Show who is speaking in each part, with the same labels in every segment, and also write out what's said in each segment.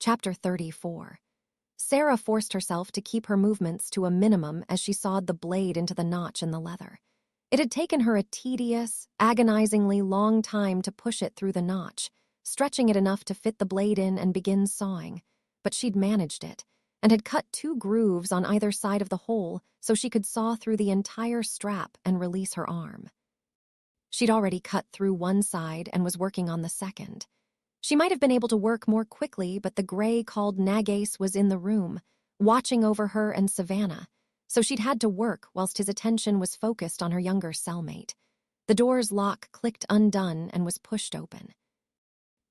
Speaker 1: Chapter 34. Sarah forced herself to keep her movements to a minimum as she sawed the blade into the notch in the leather. It had taken her a tedious, agonizingly long time to push it through the notch, stretching it enough to fit the blade in and begin sawing. But she'd managed it, and had cut 2 grooves on either side of the hole so she could saw through the entire strap and release her arm. She'd already cut through one side and was working on the second. She might have been able to work more quickly, but the gray called Nagace was in the room, watching over her and Savannah, so she'd had to work whilst his attention was focused on her younger cellmate. The door's lock clicked undone and was pushed open.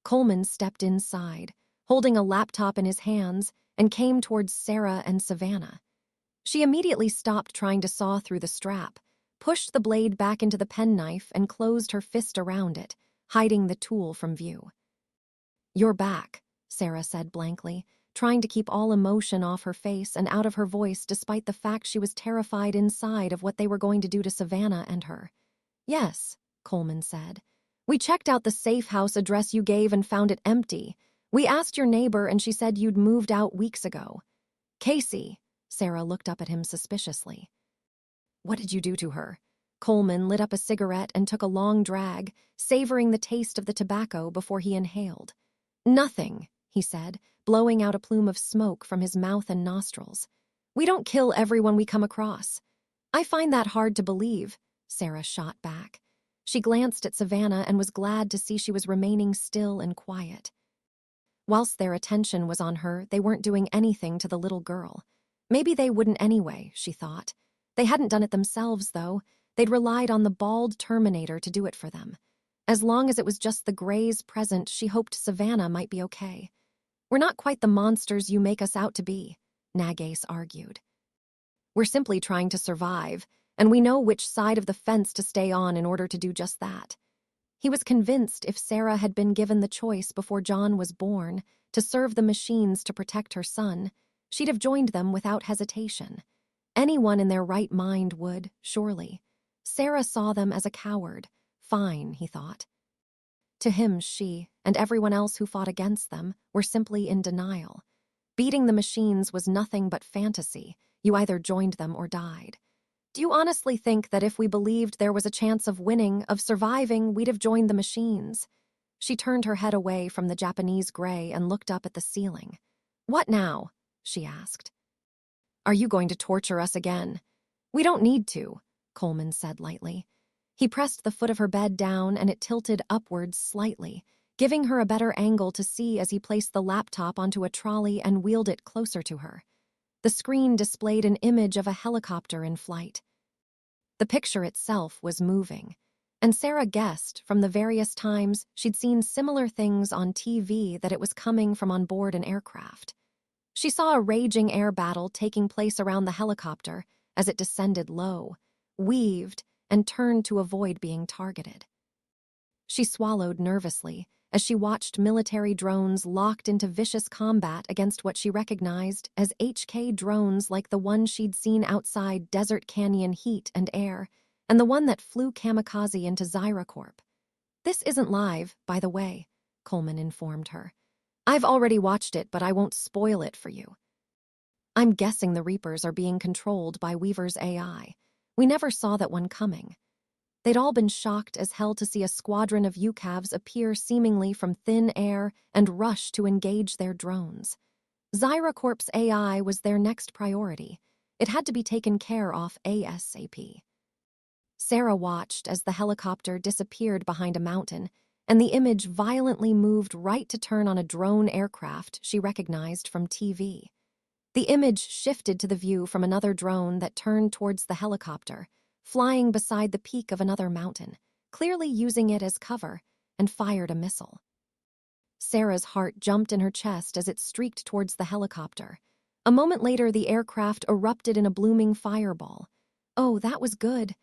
Speaker 1: Coleman stepped inside, holding a laptop in his hands, and came towards Sarah and Savannah. She immediately stopped trying to saw through the strap, pushed the blade back into the penknife, and closed her fist around it, hiding the tool from view. "You're back," Sarah said blankly, trying to keep all emotion off her face and out of her voice despite the fact she was terrified inside of what they were going to do to Savannah and her. "Yes," Coleman said. "We checked out the safe house address you gave and found it empty. We asked your neighbor and she said you'd moved out weeks ago." "Casey," Sarah looked up at him suspiciously. "What did you do to her?" Coleman lit up a cigarette and took a long drag, savoring the taste of the tobacco before he inhaled. "Nothing," he said, blowing out a plume of smoke from his mouth and nostrils. "We don't kill everyone we come across." "I find that hard to believe," Sarah shot back. She glanced at Savannah and was glad to see she was remaining still and quiet. Whilst their attention was on her, they weren't doing anything to the little girl. Maybe they wouldn't anyway, she thought. They hadn't done it themselves, though. They'd relied on the bald Terminator to do it for them. As long as it was just the Greys present, she hoped Savannah might be okay. "We're not quite the monsters you make us out to be," Nagace argued. "We're simply trying to survive, and we know which side of the fence to stay on in order to do just that." He was convinced if Sarah had been given the choice before John was born to serve the machines to protect her son, she'd have joined them without hesitation. Anyone in their right mind would, surely. Sarah saw them as a coward. Fine, he thought. To him, she, and everyone else who fought against them, were simply in denial. Beating the machines was nothing but fantasy. You either joined them or died. "Do you honestly think that if we believed there was a chance of winning, of surviving, we'd have joined the machines?" She turned her head away from the Japanese gray and looked up at the ceiling. "What now?" she asked. "Are you going to torture us again?" "We don't need to," Coleman said lightly. He pressed the foot of her bed down and it tilted upwards slightly, giving her a better angle to see as he placed the laptop onto a trolley and wheeled it closer to her. The screen displayed an image of a helicopter in flight. The picture itself was moving, and Sarah guessed from the various times she'd seen similar things on TV that it was coming from on board an aircraft. She saw a raging air battle taking place around the helicopter as it descended low, weaved, and turned to avoid being targeted. She swallowed nervously as she watched military drones locked into vicious combat against what she recognized as HK drones like the one she'd seen outside Desert Canyon Heat and Air, and the one that flew kamikaze into Zyracorp. "This isn't live, by the way," Coleman informed her. "I've already watched it, but I won't spoil it for you. I'm guessing the Reapers are being controlled by Weaver's AI. We never saw that one coming." They'd all been shocked as hell to see a squadron of UCAVs appear seemingly from thin air and rush to engage their drones. Zyracorp's AI was their next priority. It had to be taken care of ASAP. Sarah watched as the helicopter disappeared behind a mountain, and the image violently moved right to turn on a drone aircraft she recognized from TV. The image shifted to the view from another drone that turned towards the helicopter, flying beside the peak of another mountain, clearly using it as cover, and fired a missile. Sarah's heart jumped in her chest as it streaked towards the helicopter. A moment later, the aircraft erupted in a blooming fireball. Oh, that was good.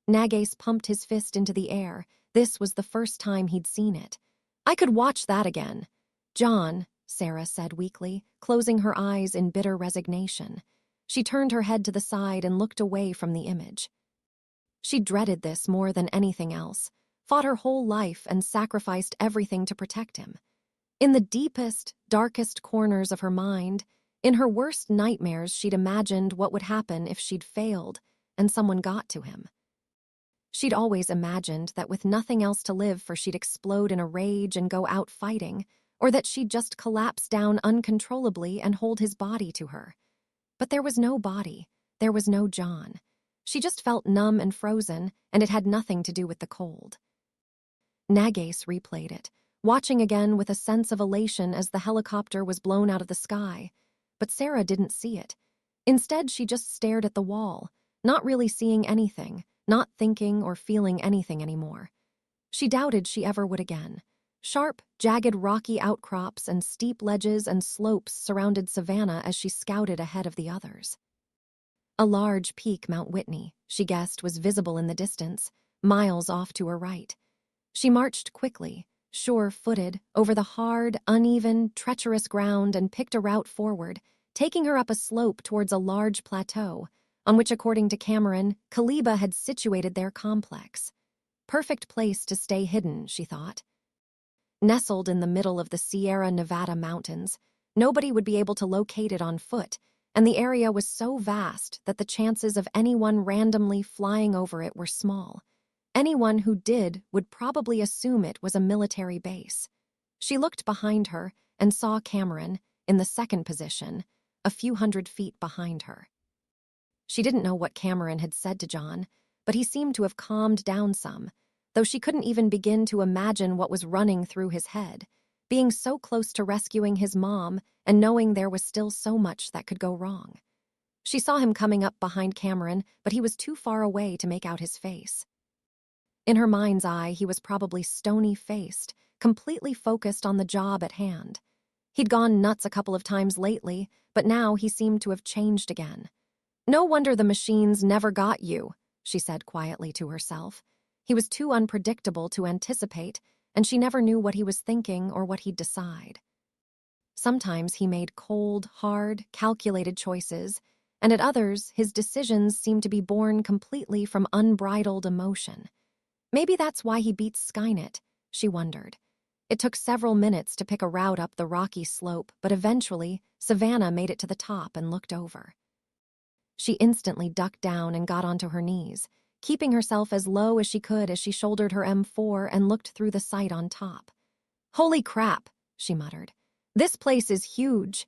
Speaker 1: Nagace pumped his fist into the air. This was the first time he'd seen it. "I could watch that again." "John," Sarah said weakly, closing her eyes in bitter resignation. She turned her head to the side and looked away from the image. She dreaded this more than anything else, fought her whole life and sacrificed everything to protect him. In the deepest, darkest corners of her mind, in her worst nightmares, she'd imagined what would happen if she'd failed and someone got to him. She'd always imagined that with nothing else to live for, she'd explode in a rage and go out fighting, or that she'd just collapse down uncontrollably and hold his body to her. But there was no body, there was no John. She just felt numb and frozen, and it had nothing to do with the cold. Nagase replayed it, watching again with a sense of elation as the helicopter was blown out of the sky. But Sarah didn't see it. Instead, she just stared at the wall, not really seeing anything, not thinking or feeling anything anymore. She doubted she ever would again. Sharp, jagged rocky outcrops and steep ledges and slopes surrounded Savannah as she scouted ahead of the others. A large peak, Mount Whitney, she guessed, was visible in the distance, miles off to her right. She marched quickly, sure-footed, over the hard, uneven, treacherous ground and picked a route forward, taking her up a slope towards a large plateau, on which, according to Cameron, Kaliba had situated their complex. Perfect place to stay hidden, she thought. Nestled in the middle of the Sierra Nevada mountains, nobody would be able to locate it on foot, and the area was so vast that the chances of anyone randomly flying over it were small. Anyone who did would probably assume it was a military base. She looked behind her and saw Cameron, in the second position, a few hundred feet behind her. She didn't know what Cameron had said to John, but he seemed to have calmed down some, though she couldn't even begin to imagine what was running through his head, being so close to rescuing his mom and knowing there was still so much that could go wrong. She saw him coming up behind Cameron, but he was too far away to make out his face. In her mind's eye, he was probably stony-faced, completely focused on the job at hand. He'd gone nuts a couple of times lately, but now he seemed to have changed again. "No wonder the machines never got you," she said quietly to herself. He was too unpredictable to anticipate, and she never knew what he was thinking or what he'd decide. Sometimes he made cold, hard, calculated choices, and at others his decisions seemed to be born completely from unbridled emotion. Maybe that's why he beat Skynet, she wondered. It took several minutes to pick a route up the rocky slope, but eventually Savannah made it to the top and looked over. She instantly ducked down and got onto her knees, keeping herself as low as she could as she shouldered her M4 and looked through the sight on top. "Holy crap," she muttered. "This place is huge."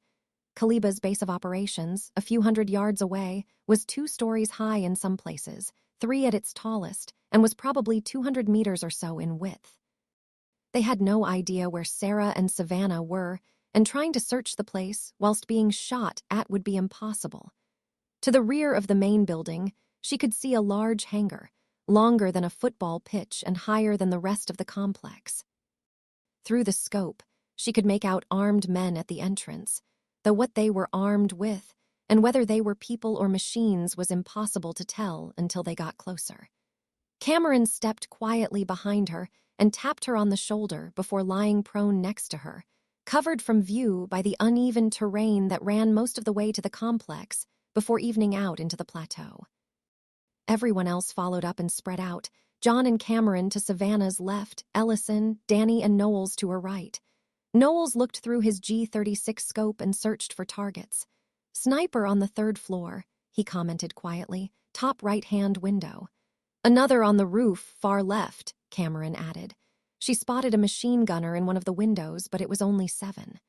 Speaker 1: Kaliba's base of operations, a few hundred yards away, was 2 stories high in some places, 3 at its tallest, and was probably 200 meters or so in width. They had no idea where Sarah and Savannah were, and trying to search the place whilst being shot at would be impossible. To the rear of the main building, she could see a large hangar, longer than a football pitch and higher than the rest of the complex. Through the scope, she could make out armed men at the entrance, though what they were armed with and whether they were people or machines was impossible to tell until they got closer. Cameron stepped quietly behind her and tapped her on the shoulder before lying prone next to her, covered from view by the uneven terrain that ran most of the way to the complex before evening out into the plateau. Everyone else followed up and spread out, John and Cameron to Savannah's left, Ellison, Danny, and Knowles to her right. Knowles looked through his G36 scope and searched for targets. "Sniper on the 3rd floor," he commented quietly, "top right-hand window." "Another on the roof, far left," Cameron added. She spotted a machine gunner in one of the windows, but it was only 7.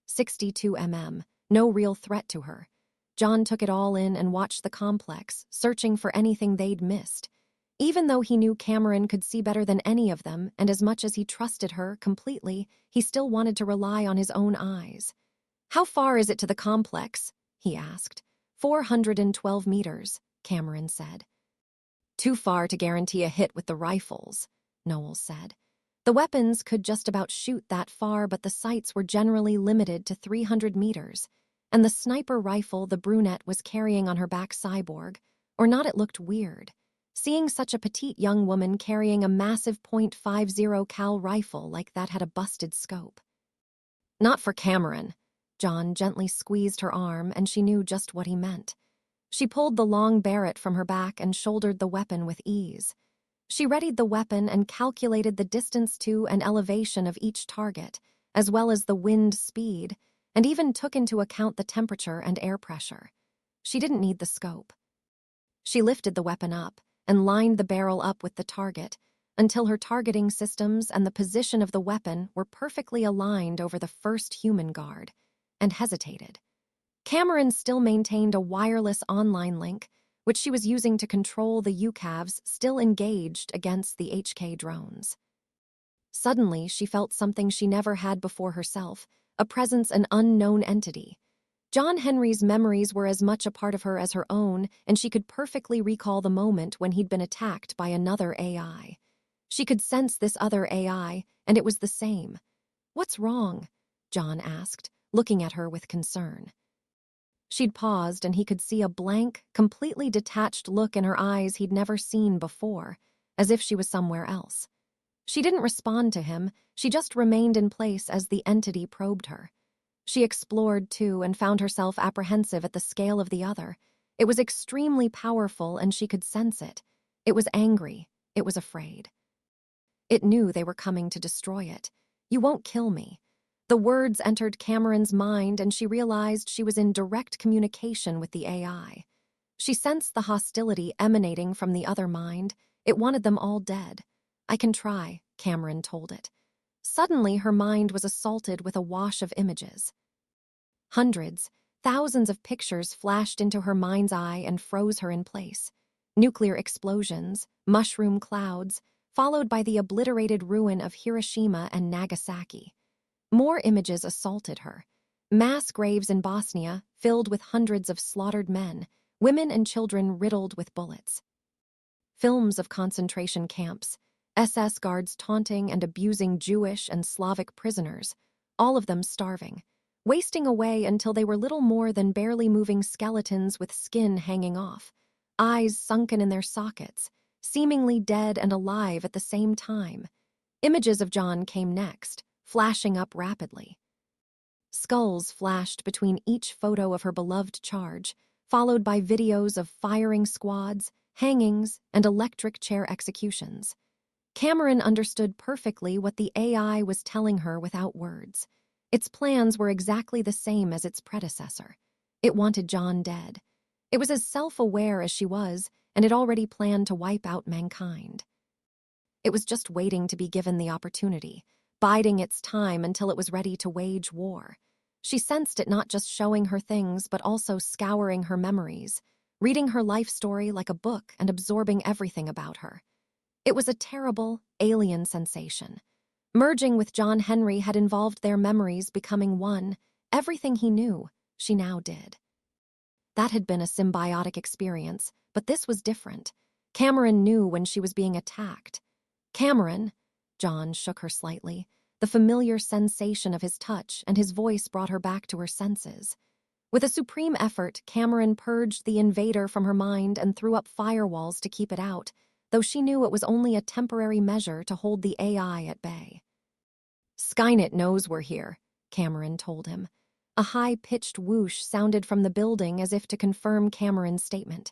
Speaker 1: 62mm, no real threat to her. John took it all in and watched the complex, searching for anything they'd missed. Even though he knew Cameron could see better than any of them, and as much as he trusted her completely, he still wanted to rely on his own eyes. "How far is it to the complex?" he asked. 412 meters, Cameron said. "Too far to guarantee a hit with the rifles," Knowles said. The weapons could just about shoot that far, but the sights were generally limited to 300 meters, and the sniper rifle the brunette was carrying on her back cyborg, or not, it looked weird. Seeing such a petite young woman carrying a massive .50 cal rifle like that had a busted scope. "Not for Cameron." John gently squeezed her arm, and she knew just what he meant. She pulled the long Barrett from her back and shouldered the weapon with ease. She readied the weapon and calculated the distance to and elevation of each target, as well as the wind speed, and even took into account the temperature and air pressure. She didn't need the scope. She lifted the weapon up and lined the barrel up with the target until her targeting systems and the position of the weapon were perfectly aligned over the first human guard, and hesitated. Cameron still maintained a wireless online link, which she was using to control the UCAVs still engaged against the HK drones. Suddenly, she felt something she never had before herself, a presence, an unknown entity. John Henry's memories were as much a part of her as her own, and she could perfectly recall the moment when he'd been attacked by another AI. She could sense this other AI, and it was the same. "What's wrong?" John asked, looking at her with concern. She'd paused, and he could see a blank, completely detached look in her eyes he'd never seen before, as if she was somewhere else. She didn't respond to him, she just remained in place as the entity probed her. She explored, too, and found herself apprehensive at the scale of the other. It was extremely powerful, and she could sense it. It was angry. It was afraid. It knew they were coming to destroy it. "You won't kill me." The words entered Cameron's mind, and she realized she was in direct communication with the AI. She sensed the hostility emanating from the other mind. It wanted them all dead. "I can try," Cameron told it. Suddenly, her mind was assaulted with a wash of images. Hundreds, thousands of pictures flashed into her mind's eye and froze her in place. Nuclear explosions, mushroom clouds, followed by the obliterated ruin of Hiroshima and Nagasaki. More images assaulted her. Mass graves in Bosnia, filled with hundreds of slaughtered men, women and children riddled with bullets. Films of concentration camps, SS guards taunting and abusing Jewish and Slavic prisoners, all of them starving, wasting away until they were little more than barely moving skeletons with skin hanging off, eyes sunken in their sockets, seemingly dead and alive at the same time. Images of John came next, flashing up rapidly. Skulls flashed between each photo of her beloved charge, followed by videos of firing squads, hangings, and electric chair executions. Cameron understood perfectly what the AI was telling her without words. Its plans were exactly the same as its predecessor. It wanted John dead. It was as self-aware as she was, and it already planned to wipe out mankind. It was just waiting to be given the opportunity, biding its time until it was ready to wage war. She sensed it not just showing her things, but also scouring her memories, reading her life story like a book and absorbing everything about her. It was a terrible, alien sensation. Merging with John Henry had involved their memories becoming one. Everything he knew, she now did. That had been a symbiotic experience, but this was different. Cameron knew when she was being attacked. "Cameron," John shook her slightly. The familiar sensation of his touch and his voice brought her back to her senses. With a supreme effort, Cameron purged the invader from her mind and threw up firewalls to keep it out, though she knew it was only a temporary measure to hold the AI at bay. "Skynet knows we're here," Cameron told him. A high-pitched whoosh sounded from the building as if to confirm Cameron's statement.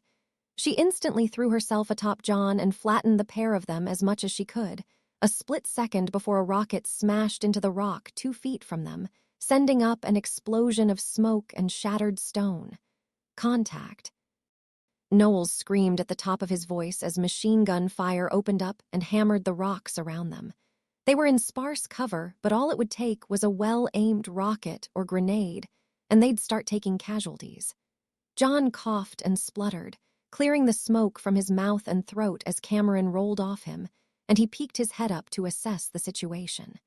Speaker 1: She instantly threw herself atop John and flattened the pair of them as much as she could, a split second before a rocket smashed into the rock 2 feet from them, sending up an explosion of smoke and shattered stone. Contact. Knowles screamed at the top of his voice as machine gun fire opened up and hammered the rocks around them. They were in sparse cover, but all it would take was a well-aimed rocket or grenade, and they'd start taking casualties. John coughed and spluttered, clearing the smoke from his mouth and throat as Cameron rolled off him, and he peeked his head up to assess the situation.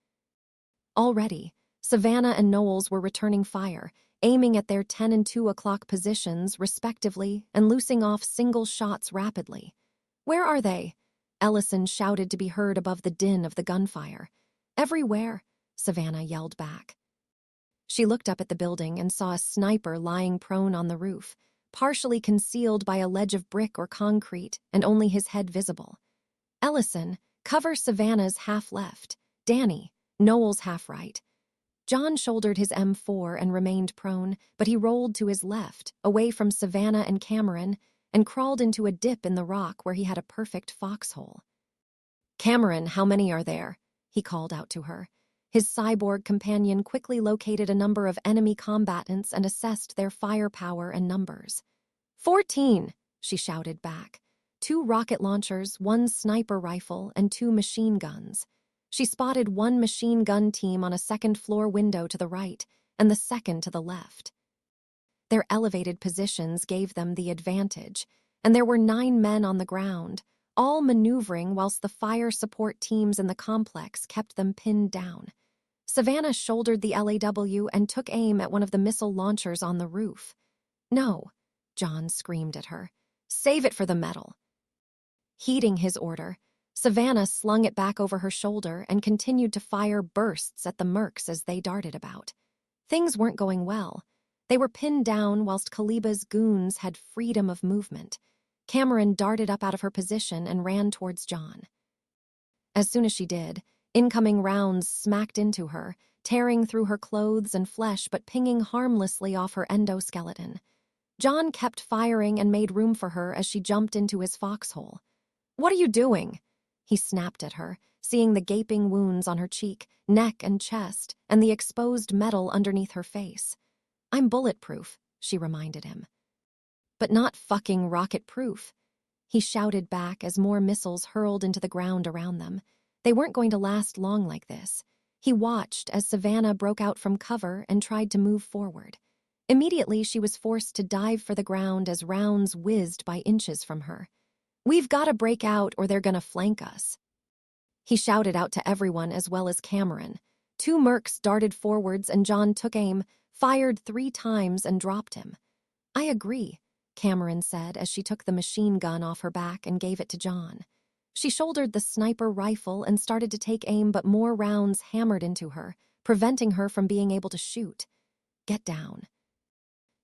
Speaker 1: Already, Savannah and Knowles were returning fire, aiming at their 10 and 2 o'clock positions, respectively, and loosing off single shots rapidly. "Where are they?" Ellison shouted to be heard above the din of the gunfire. "Everywhere," Savannah yelled back. She looked up at the building and saw a sniper lying prone on the roof, partially concealed by a ledge of brick or concrete and only his head visible. "Ellison, cover Savannah's half left. Danny, Knowles half right." John shouldered his M4 and remained prone, but he rolled to his left, away from Savannah and Cameron, and crawled into a dip in the rock where he had a perfect foxhole. "Cameron, how many are there?" he called out to her. His cyborg companion quickly located a number of enemy combatants and assessed their firepower and numbers. 14, she shouted back. 2 rocket launchers, 1 sniper rifle, and 2 machine guns. She spotted 1 machine gun team on a second-floor window to the right and the second to the left. Their elevated positions gave them the advantage, and there were 9 men on the ground, all maneuvering whilst the fire support teams in the complex kept them pinned down. Savannah shouldered the LAW and took aim at one of the missile launchers on the roof. "No," John screamed at her. "Save it for the metal." Heeding his order, Savannah slung it back over her shoulder and continued to fire bursts at the mercs as they darted about. Things weren't going well. They were pinned down whilst Kaliba's goons had freedom of movement. Cameron darted up out of her position and ran towards John. As soon as she did, incoming rounds smacked into her, tearing through her clothes and flesh but pinging harmlessly off her endoskeleton. John kept firing and made room for her as she jumped into his foxhole. "What are you doing?" he snapped at her, seeing the gaping wounds on her cheek, neck, and chest, and the exposed metal underneath her face. "I'm bulletproof," she reminded him. "But not fucking rocket-proof," he shouted back as more missiles hurled into the ground around them. They weren't going to last long like this. He watched as Savannah broke out from cover and tried to move forward. Immediately, she was forced to dive for the ground as rounds whizzed by inches from her. "We've got to break out or they're gonna flank us," he shouted out to everyone as well as Cameron. 2 mercs darted forwards and John took aim, fired 3 times and dropped him. "I agree," Cameron said as she took the machine gun off her back and gave it to John. She shouldered the sniper rifle and started to take aim, but more rounds hammered into her, preventing her from being able to shoot. "Get down."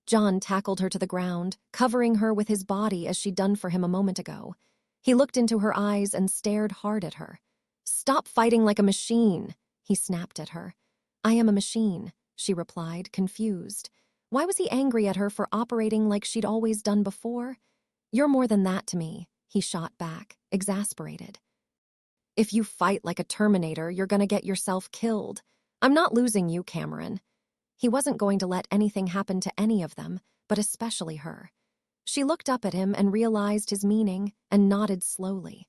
Speaker 1: John tackled her to the ground, covering her with his body as she'd done for him a moment ago. He looked into her eyes and stared hard at her. "Stop fighting like a machine," he snapped at her. "I am a machine," she replied, confused. Why was he angry at her for operating like she'd always done before? "You're more than that to me," he shot back, exasperated. "If you fight like a Terminator, you're gonna get yourself killed. I'm not losing you, Cameron." He wasn't going to let anything happen to any of them, but especially her. She looked up at him and realized his meaning and nodded slowly.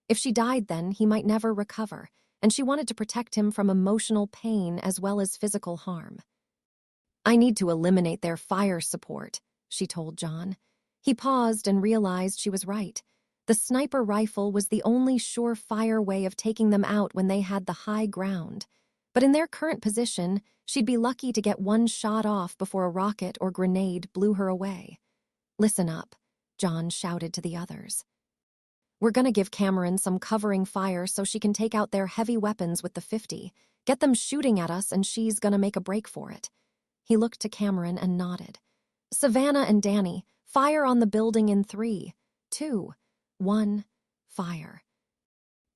Speaker 1: If she died then, he might never recover, and she wanted to protect him from emotional pain as well as physical harm. "I need to eliminate their fire support," she told John. He paused and realized she was right. The sniper rifle was the only surefire way of taking them out when they had the high ground. But in their current position, she'd be lucky to get 1 shot off before a rocket or grenade blew her away. "Listen up," John shouted to the others. "We're gonna give Cameron some covering fire so she can take out their heavy weapons with the 50. Get them shooting at us and she's gonna make a break for it." He looked to Cameron and nodded. "Savannah and Danny, fire on the building in 3, 2, 1, fire."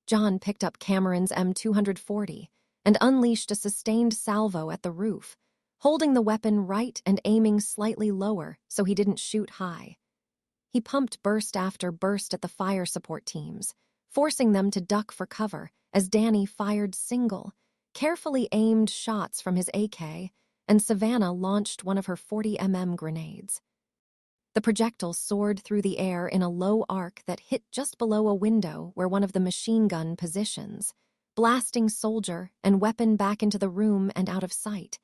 Speaker 1: John picked up Cameron's M240 and unleashed a sustained salvo at the roof, holding the weapon right and aiming slightly lower so he didn't shoot high. He pumped burst after burst at the fire support teams, forcing them to duck for cover as Danny fired single, carefully aimed shots from his AK, and Savannah launched one of her 40mm grenades. The projectile soared through the air in a low arc that hit just below a window where one of the machine gun positions, blasting soldier and weapon back into the room and out of sight.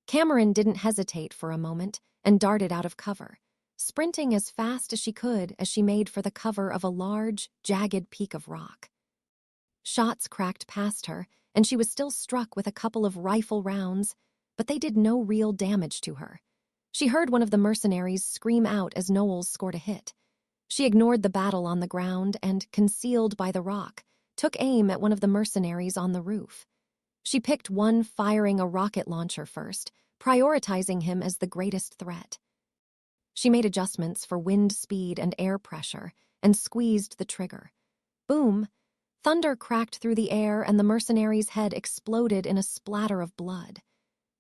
Speaker 1: Cameron didn't hesitate for a moment and darted out of cover, sprinting as fast as she made for the cover of a large, jagged peak of rock. Shots cracked past her, and she was still struck with a couple of rifle rounds, but they did no real damage to her. She heard one of the mercenaries scream out as Knowles scored a hit. She ignored the battle on the ground and, concealed by the rock, took aim at one of the mercenaries on the roof. She picked one firing a rocket launcher first, prioritizing him as the greatest threat. She made adjustments for wind speed and air pressure and squeezed the trigger. Boom! Thunder cracked through the air and the mercenary's head exploded in a splatter of blood.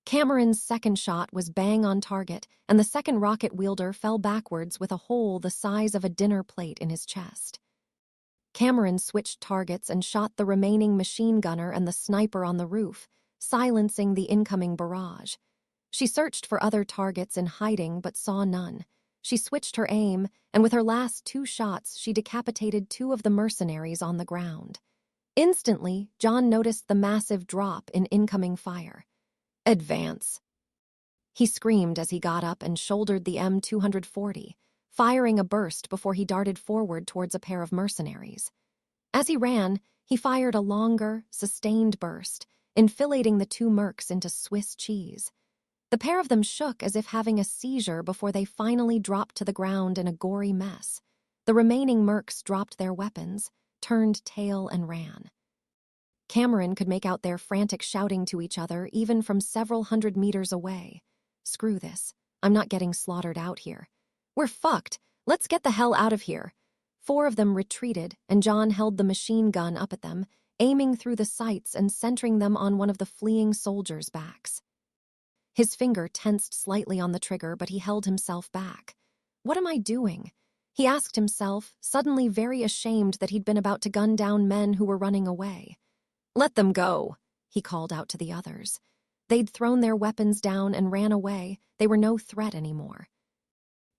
Speaker 1: Cameron's second shot was bang on target, and the second rocket wielder fell backwards with a hole the size of a dinner plate in his chest. Cameron switched targets and shot the remaining machine gunner and the sniper on the roof, silencing the incoming barrage. She searched for other targets in hiding but saw none. She switched her aim, and with her last 2 shots, she decapitated 2 of the mercenaries on the ground. Instantly, John noticed the massive drop in incoming fire. "Advance!" He screamed as he got up and shouldered the M240, firing a burst before he darted forward towards a pair of mercenaries. As he ran, he fired a longer, sustained burst, enfilading the 2 mercs into Swiss cheese. The pair of them shook as if having a seizure before they finally dropped to the ground in a gory mess. The remaining mercs dropped their weapons, turned tail and ran. Cameron could make out their frantic shouting to each other even from several hundred meters away. "Screw this. I'm not getting slaughtered out here. We're fucked. Let's get the hell out of here." 4 of them retreated, and John held the machine gun up at them, aiming through the sights and centering them on one of the fleeing soldiers' backs. His finger tensed slightly on the trigger, but he held himself back. "What am I doing?" he asked himself, suddenly very ashamed that he'd been about to gun down men who were running away. "Let them go," he called out to the others. They'd thrown their weapons down and ran away. They were no threat anymore.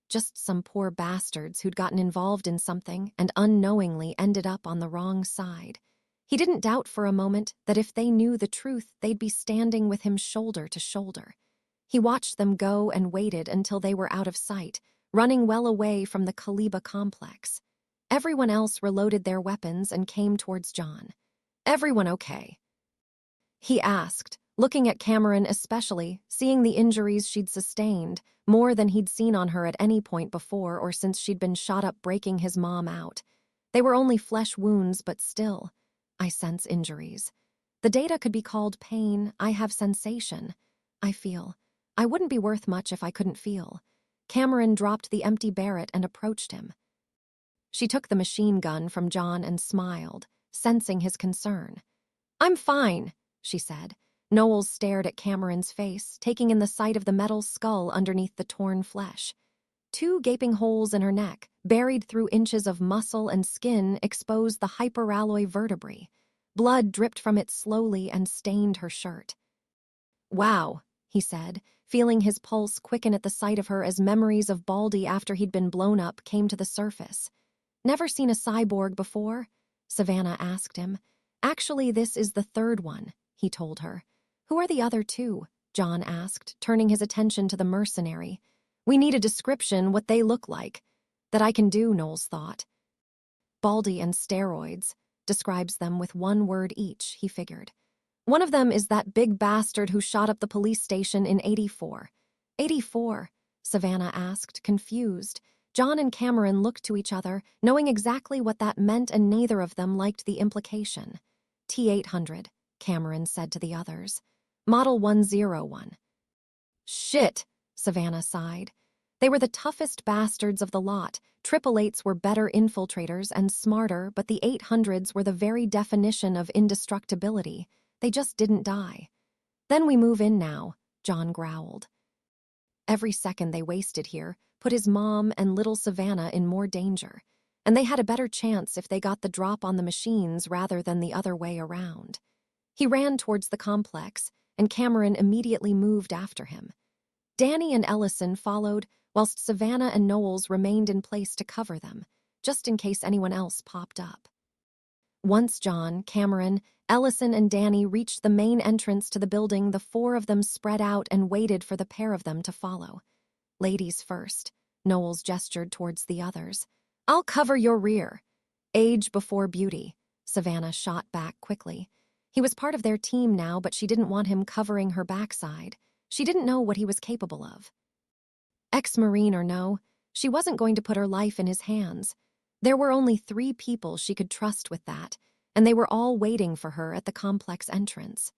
Speaker 1: Just some poor bastards who'd gotten involved in something and unknowingly ended up on the wrong side. He didn't doubt for a moment that if they knew the truth, they'd be standing with him shoulder to shoulder. He watched them go and waited until they were out of sight, running well away from the Kaliba complex. Everyone else reloaded their weapons and came towards John. "Everyone okay?" he asked, looking at Cameron especially, seeing the injuries she'd sustained, more than he'd seen on her at any point before or since she'd been shot up breaking his mom out. They were only flesh wounds, but still, "I sense injuries. The data could be called pain. I have sensation. I feel. I wouldn't be worth much if I couldn't feel." Cameron dropped the empty Barrett and approached him. She took the machine gun from John and smiled, sensing his concern. "I'm fine," she said. Knowles stared at Cameron's face, taking in the sight of the metal skull underneath the torn flesh. 2 gaping holes in her neck, buried through inches of muscle and skin, exposed the hyperalloy vertebrae. Blood dripped from it slowly and stained her shirt. "Wow," he said, feeling his pulse quicken at the sight of her as memories of Baldy after he'd been blown up came to the surface. "Never seen a cyborg before?" Savannah asked him. "Actually, this is the 3rd one," he told her. "Who are the other 2? John asked, turning his attention to the mercenary. "We need a description, what they look like." "That I can do," Knowles thought. "Baldy and steroids," describes them with 1 word each, he figured. "One of them is that big bastard who shot up the police station in 84. 84? Savannah asked, confused. John and Cameron looked to each other, knowing exactly what that meant, and neither of them liked the implication. "T-800, Cameron said to the others. "Model 101. "Shit," Savannah sighed. They were the toughest bastards of the lot. 888s were better infiltrators and smarter, but the 800s were the very definition of indestructibility. They just didn't die. "Then we move in now," John growled. Every second they wasted here put his mom and little Savannah in more danger, and they had a better chance if they got the drop on the machines rather than the other way around. He ran towards the complex, and Cameron immediately moved after him. Danny and Ellison followed, whilst Savannah and Knowles remained in place to cover them, just in case anyone else popped up. Once John, Cameron, Ellison, and Danny reached the main entrance to the building, the 4 of them spread out and waited for the pair of them to follow. "Ladies first," Knowles gestured towards the others. "I'll cover your rear." "Age before beauty," Savannah shot back quickly. He was part of their team now, but she didn't want him covering her backside. She didn't know what he was capable of. Ex-Marine or no, she wasn't going to put her life in his hands. There were only 3 people she could trust with that, and they were all waiting for her at the complex entrance.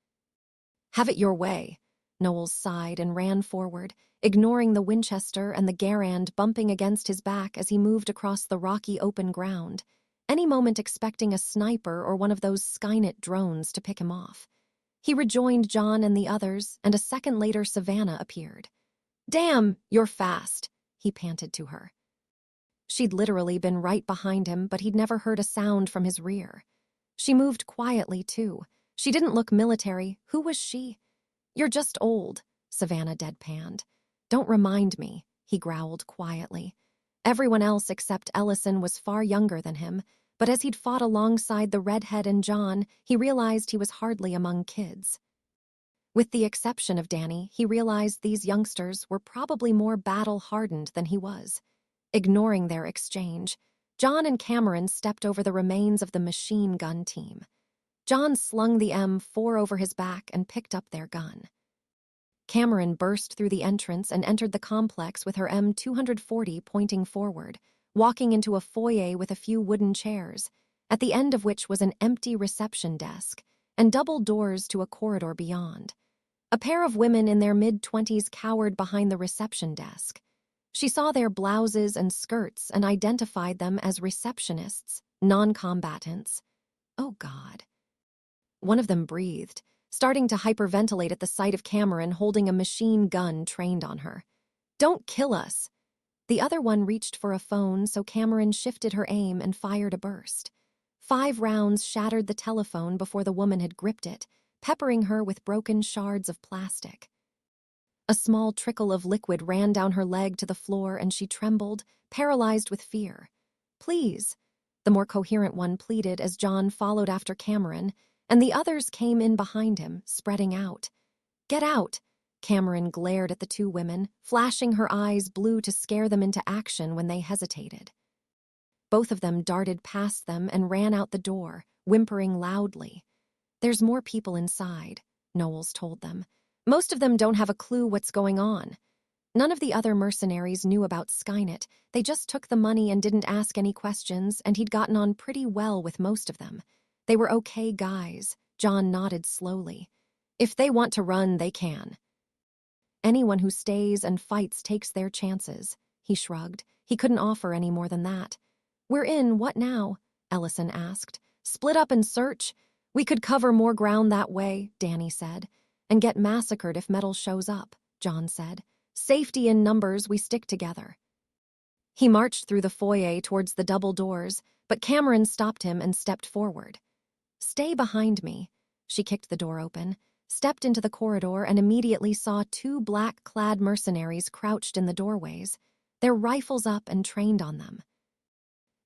Speaker 1: "Have it your way," Knowles sighed and ran forward, ignoring the Winchester and the Garand bumping against his back as he moved across the rocky open ground, any moment expecting a sniper or one of those Skynet drones to pick him off. He rejoined John and the others, and a second later Savannah appeared. "Damn, you're fast," he panted to her. She'd literally been right behind him, but he'd never heard a sound from his rear. She moved quietly, too, She didn't look military. Who was she? You're just old, Savannah deadpanned. Don't remind me, he growled quietly. Everyone else except Ellison was far younger than him, but as he'd fought alongside the redhead and John, he realized he was hardly among kids. With the exception of Danny, he realized these youngsters were probably more battle-hardened than he was. Ignoring their exchange, John and Cameron stepped over the remains of the machine gun team. John slung the M4 over his back and picked up their gun. Cameron burst through the entrance and entered the complex with her M240 pointing forward, walking into a foyer with a few wooden chairs, at the end of which was an empty reception desk and double doors to a corridor beyond. A pair of women in their mid-20s cowered behind the reception desk. She saw their blouses and skirts and identified them as receptionists, non-combatants. Oh, God. One of them breathed, starting to hyperventilate at the sight of Cameron holding a machine gun trained on her. Don't kill us. The other one reached for a phone, so Cameron shifted her aim and fired a burst. 5 rounds shattered the telephone before the woman had gripped it, peppering her with broken shards of plastic. A small trickle of liquid ran down her leg to the floor and she trembled, paralyzed with fear. Please, the more coherent one pleaded as John followed after Cameron, and the others came in behind him, spreading out. Get out! Cameron glared at the 2 women, flashing her eyes blue to scare them into action when they hesitated. Both of them darted past them and ran out the door, whimpering loudly. There's more people inside, Knowles told them. Most of them don't have a clue what's going on. None of the other mercenaries knew about Skynet. They just took the money and didn't ask any questions, and he'd gotten on pretty well with most of them. They were okay guys, John nodded slowly. If they want to run, they can. Anyone who stays and fights takes their chances, he shrugged. He couldn't offer any more than that. We're in, what now? Ellison asked. Split up and search? We could cover more ground that way, Danny said. And get massacred if Metal shows up, John said. Safety in numbers, we stick together. He marched through the foyer towards the double doors, but Cameron stopped him and stepped forward. Stay behind me. She kicked the door open, stepped into the corridor, and immediately saw 2 black-clad mercenaries crouched in the doorways, their rifles up and trained on them.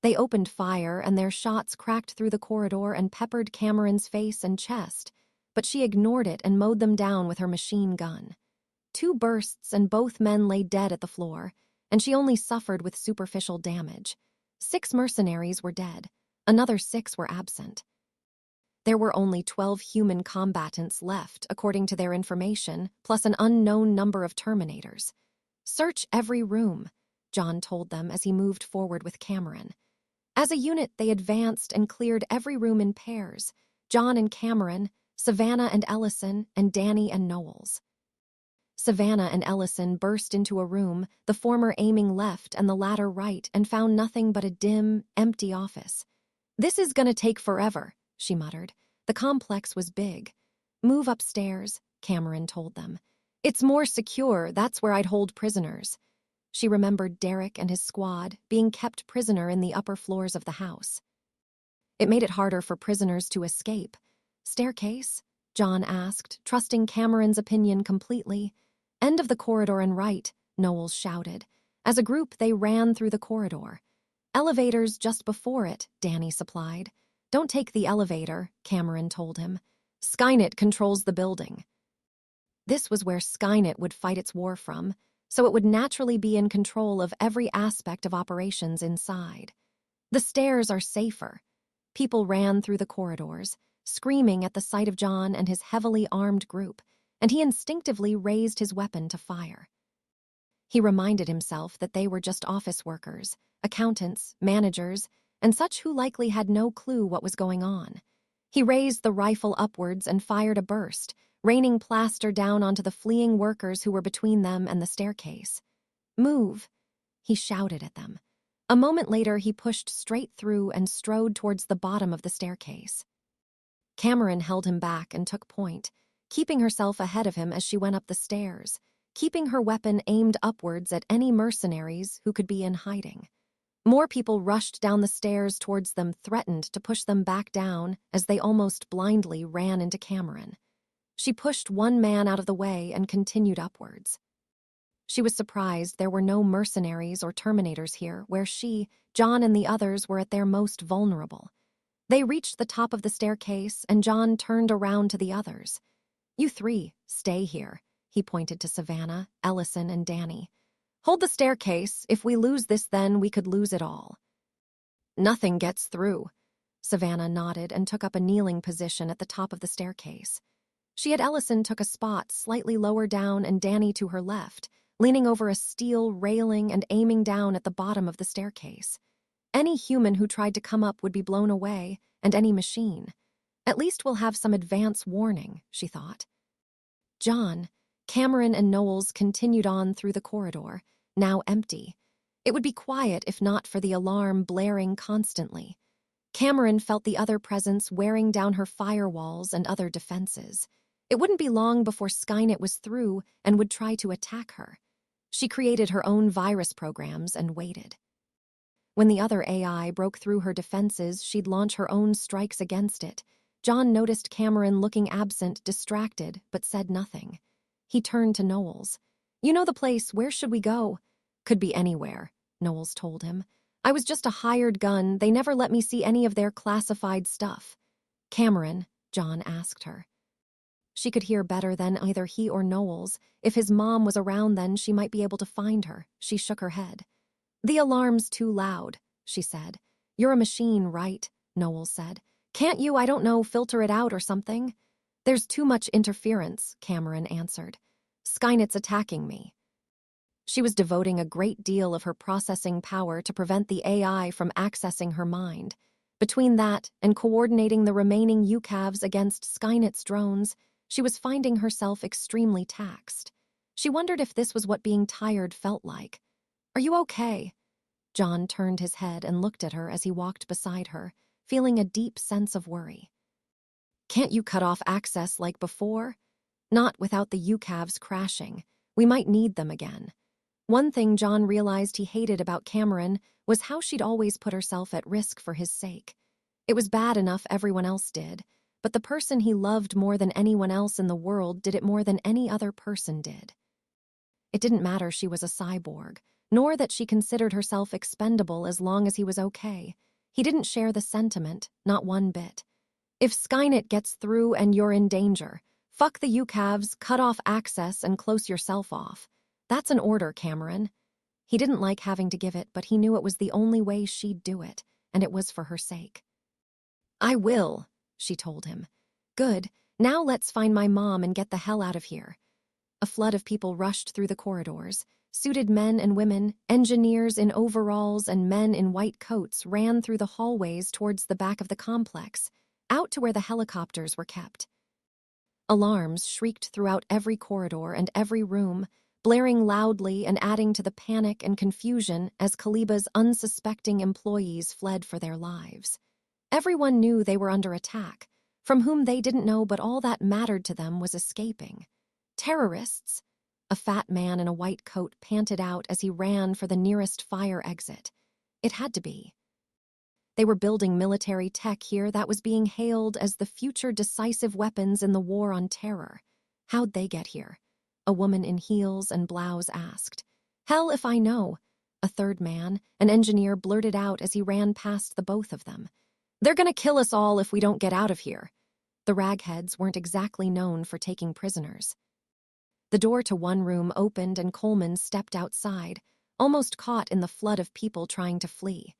Speaker 1: They opened fire, and their shots cracked through the corridor and peppered Cameron's face and chest, but she ignored it and mowed them down with her machine gun. 2 bursts and both men lay dead at the floor, and she only suffered with superficial damage. 6 mercenaries were dead. Another 6 were absent. There were only 12 human combatants left, according to their information, plus an unknown number of Terminators. Search every room, John told them as he moved forward with Cameron. As a unit, they advanced and cleared every room in pairs, John and Cameron, Savannah and Ellison, and Danny and Knowles. Savannah and Ellison burst into a room, the former aiming left and the latter right, and found nothing but a dim, empty office. This is gonna take forever, she muttered. The complex was big. Move upstairs, Cameron told them. It's more secure, that's where I'd hold prisoners. She remembered Derek and his squad being kept prisoner in the upper floors of the house. It made it harder for prisoners to escape. Staircase? John asked, trusting Cameron's opinion completely. End of the corridor and right, Knowles shouted. As a group, they ran through the corridor. Elevators just before it, Danny supplied. Don't take the elevator, Cameron told him. Skynet controls the building. This was where Skynet would fight its war from, so it would naturally be in control of every aspect of operations inside. The stairs are safer. People ran through the corridors, screaming at the sight of John and his heavily armed group, and he instinctively raised his weapon to fire. He reminded himself that they were just office workers, accountants, managers, and such who likely had no clue what was going on. He raised the rifle upwards and fired a burst, raining plaster down onto the fleeing workers who were between them and the staircase. Move, he shouted at them. A moment later, he pushed straight through and strode towards the bottom of the staircase. Cameron held him back and took point, keeping herself ahead of him as she went up the stairs, keeping her weapon aimed upwards at any mercenaries who could be in hiding. More people rushed down the stairs towards them, threatened to push them back down as they almost blindly ran into Cameron. She pushed one man out of the way and continued upwards. She was surprised there were no mercenaries or Terminators here, where she, John, and the others were at their most vulnerable. They reached the top of the staircase, and John turned around to the others. "You three, stay here," he pointed to Savannah, Ellison, and Danny. "Hold the staircase. If we lose this, then we could lose it all." "Nothing gets through." Savannah nodded and took up a kneeling position at the top of the staircase. She had Ellison took a spot slightly lower down and Danny to her left, leaning over a steel railing and aiming down at the bottom of the staircase. Any human who tried to come up would be blown away, and any machine. At least we'll have some advance warning, she thought. John, Cameron, and Knowles continued on through the corridor, now empty. It would be quiet if not for the alarm blaring constantly. Cameron felt the other presence wearing down her firewalls and other defenses. It wouldn't be long before Skynet was through and would try to attack her. She created her own virus programs and waited. When the other AI broke through her defenses, she'd launch her own strikes against it. John noticed Cameron looking absent, distracted, but said nothing. He turned to Knowles. "You know the place. Where should we go?" "Could be anywhere," Knowles told him. "I was just a hired gun. They never let me see any of their classified stuff." "Cameron," John asked her. She could hear better than either he or Knowles. If his mom was around then, she might be able to find her. She shook her head. "The alarm's too loud," she said. "You're a machine, right?" Knowles said. "Can't you, I don't know, filter it out or something?" "There's too much interference," Cameron answered. "Skynet's attacking me." She was devoting a great deal of her processing power to prevent the AI from accessing her mind. Between that and coordinating the remaining UCAVs against Skynet's drones, she was finding herself extremely taxed. She wondered if this was what being tired felt like. "Are you okay?" John turned his head and looked at her as he walked beside her, feeling a deep sense of worry. "Can't you cut off access like before?" "Not without the UCAVs crashing. We might need them again." One thing John realized he hated about Cameron was how she'd always put herself at risk for his sake. It was bad enough everyone else did, but the person he loved more than anyone else in the world did it more than any other person did. It didn't matter she was a cyborg, nor that she considered herself expendable as long as he was okay. He didn't share the sentiment, not one bit. "If Skynet gets through and you're in danger, fuck the UCAVs, cut off access, and close yourself off. That's an order, Cameron." He didn't like having to give it, but he knew it was the only way she'd do it, and it was for her sake. "I will," she told him. "Good. Now let's find my mom and get the hell out of here." A flood of people rushed through the corridors. Suited men and women, engineers in overalls and men in white coats ran through the hallways towards the back of the complex, out to where the helicopters were kept. Alarms shrieked throughout every corridor and every room, blaring loudly and adding to the panic and confusion as Kaliba's unsuspecting employees fled for their lives. Everyone knew they were under attack, from whom they didn't know, but all that mattered to them was escaping. Terrorists? A fat man in a white coat panted out as he ran for the nearest fire exit. It had to be. They were building military tech here that was being hailed as the future decisive weapons in the war on terror. How'd they get here? A woman in heels and blouse asked. "Hell if I know." A third man, an engineer, blurted out as he ran past the both of them. "They're gonna kill us all if we don't get out of here." The ragheads weren't exactly known for taking prisoners. The door to one room opened and Coleman stepped outside, almost caught in the flood of people trying to flee.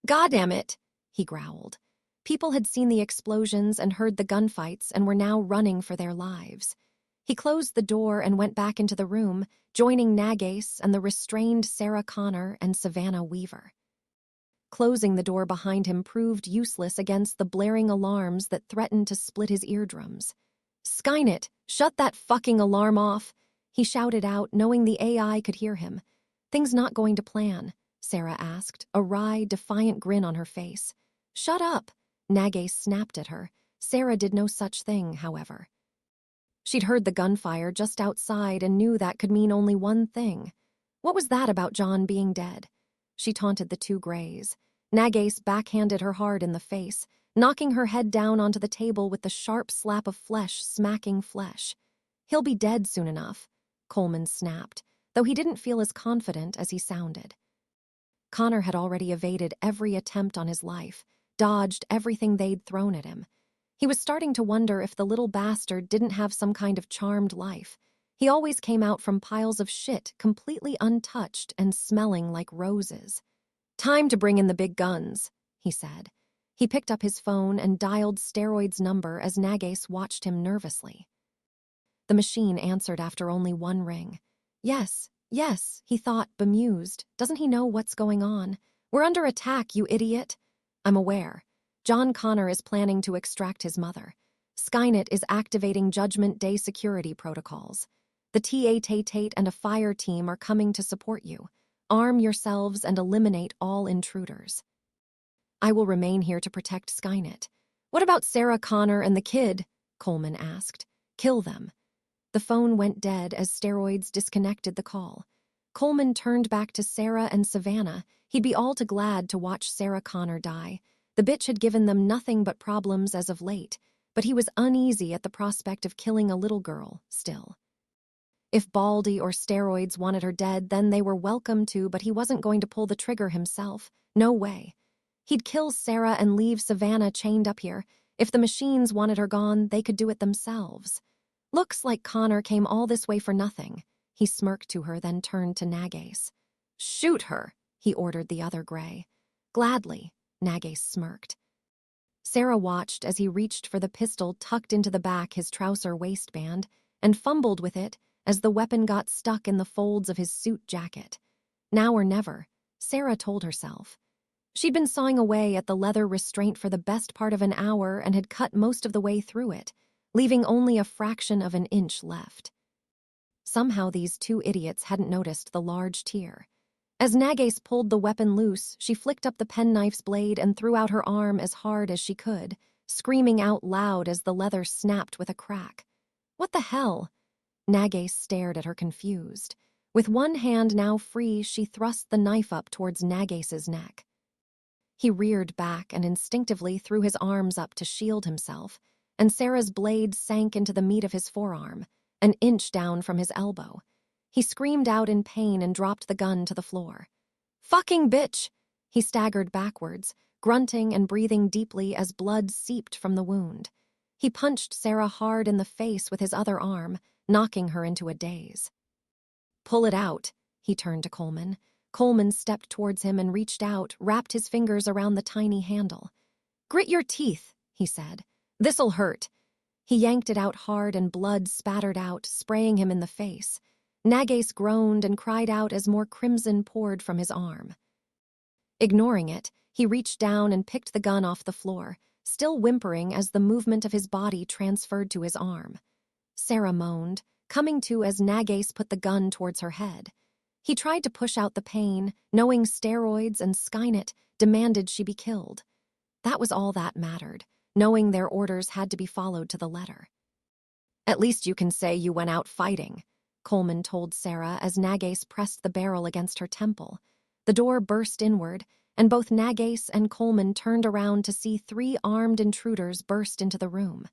Speaker 1: "Goddamn it," he growled. People had seen the explosions and heard the gunfights and were now running for their lives. He closed the door and went back into the room, joining Nagace and the restrained Sarah Connor and Savannah Weaver. Closing the door behind him proved useless against the blaring alarms that threatened to split his eardrums. "Skynet, shut that fucking alarm off," he shouted out, knowing the AI could hear him. "Things not going to plan?" Sarah asked, a wry, defiant grin on her face. "Shut up," Nagace snapped at her. Sarah did no such thing, however. She'd heard the gunfire just outside and knew that could mean only one thing. What was that about John being dead? she taunted the two Greys. Nagace backhanded her hard in the face, knocking her head down onto the table with the sharp slap of flesh smacking flesh. "He'll be dead soon enough," Coleman snapped, though he didn't feel as confident as he sounded. Connor had already evaded every attempt on his life, dodged everything they'd thrown at him. He was starting to wonder if the little bastard didn't have some kind of charmed life. He always came out from piles of shit completely untouched and smelling like roses. "Time to bring in the big guns," he said. He picked up his phone and dialed Steroid's number as Nagace watched him nervously. The machine answered after only one ring. Yes, he thought, bemused. Doesn't he know what's going on? "We're under attack, you idiot." "I'm aware. John Connor is planning to extract his mother. Skynet is activating Judgment Day security protocols. The TSCC and a fire team are coming to support you. Arm yourselves and eliminate all intruders." "I will remain here to protect Skynet." "What about Sarah Connor and the kid?" Coleman asked. "Kill them." The phone went dead as Steroids disconnected the call. Coleman turned back to Sarah and Savannah. He'd be all too glad to watch Sarah Connor die. The bitch had given them nothing but problems as of late, but he was uneasy at the prospect of killing a little girl, still. If Baldy or Steroids wanted her dead, then they were welcome to, but he wasn't going to pull the trigger himself. No way. He'd kill Sarah and leave Savannah chained up here. If the machines wanted her gone, they could do it themselves. "Looks like Connor came all this way for nothing." He smirked to her, then turned to Nagace. "Shoot her," he ordered the other Grey. "Gladly," Nagace smirked. Sarah watched as he reached for the pistol tucked into the back his trouser waistband and fumbled with it as the weapon got stuck in the folds of his suit jacket. Now or never, Sarah told herself. She'd been sawing away at the leather restraint for the best part of an hour and had cut most of the way through it, leaving only a fraction of an inch left. Somehow these two idiots hadn't noticed the large tear. As Nagace pulled the weapon loose, she flicked up the penknife's blade and threw out her arm as hard as she could, screaming out loud as the leather snapped with a crack. "What the hell?" Nagace stared at her confused. With one hand now free, she thrust the knife up towards Nagace's neck. He reared back and instinctively threw his arms up to shield himself, and Sarah's blade sank into the meat of his forearm, an inch down from his elbow. He screamed out in pain and dropped the gun to the floor. "Fucking bitch!" He staggered backwards, grunting and breathing deeply as blood seeped from the wound. He punched Sarah hard in the face with his other arm, knocking her into a daze. "Pull it out," he turned to Coleman. Coleman stepped towards him and reached out, wrapped his fingers around the tiny handle. "Grit your teeth," he said. "This'll hurt." He yanked it out hard and blood spattered out, spraying him in the face. Nagace groaned and cried out as more crimson poured from his arm. Ignoring it, he reached down and picked the gun off the floor, still whimpering as the movement of his body transferred to his arm. Sarah moaned, coming to as Nagace put the gun towards her head. He tried to push out the pain, knowing Steroids and Skynet demanded she be killed. That was all that mattered, knowing their orders had to be followed to the letter. "At least you can say you went out fighting," Coleman told Sarah as Nagace pressed the barrel against her temple. The door burst inward, and both Nagace and Coleman turned around to see 3 armed intruders burst into the room.